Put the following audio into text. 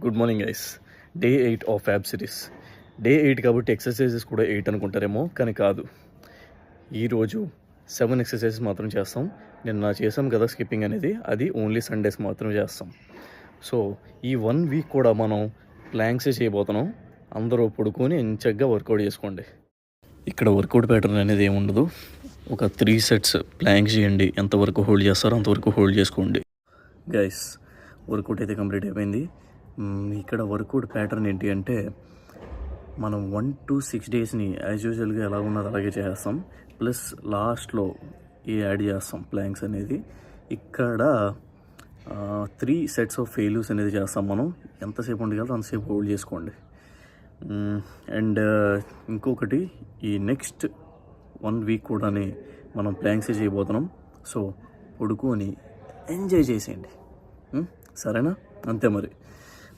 Good morning guys. Day 8 of fab series. Day 8 కాబట్టి exercises కూడా 8 అనుకుంటారేమో, కానీ కాదు. ఈరోజు 7 ఎక్సర్సైజెస్ మాత్రం చేస్తాం. నిన్న చేసాం కదా స్కిప్పింగ్ అనేది, అది ఓన్లీ సండేస్ మాత్రం చేస్తాం. సో ఈ 1 వీక్ కూడా మనం ప్లాంక్సే చేయబోతున్నాం. అందరూ పడుకొని ఎంచగ్గా వర్కౌట్ చేసుకోండి. ఇక్కడ వర్కౌట్ ప్యాటర్న్ అనేది ఏమి ఉండదు. ఒక 3 సెట్స్ ప్లాంక్స్ చేయండి. ఎంతవరకు హోల్డ్ చేస్తారో అంతవరకు హోల్డ్ చేసుకోండి. గైస్, వర్కౌట్ అయితే కంప్లీట్ అయిపోయింది. ఇక్కడ వర్కౌట్ ప్యాటర్న్ ఏంటి అంటే, మనం 1 to 6 డేస్ని యాజ్ యూజువల్గా ఎలా ఉన్నది అలాగే చేస్తాం. ప్లస్ లాస్ట్లో యాడ్ చేస్తాం ప్లాంక్స్ అనేది. ఇక్కడ 3 సెట్స్ ఆఫ్ ఫెయిల్యూర్స్ అనేది చేస్తాం. మనం ఎంతసేపు ఉండగలరో అంతసేపు హోల్డ్ చేసుకోండి. అండ్ ఇంకొకటి, ఈ నెక్స్ట్ 1 వీక్ కూడా మనం ప్లాంక్సే చేయబోతున్నాం. సో పడుకొని ఎంజాయ్ చేసేయండి, సరేనా? అంతే మరి.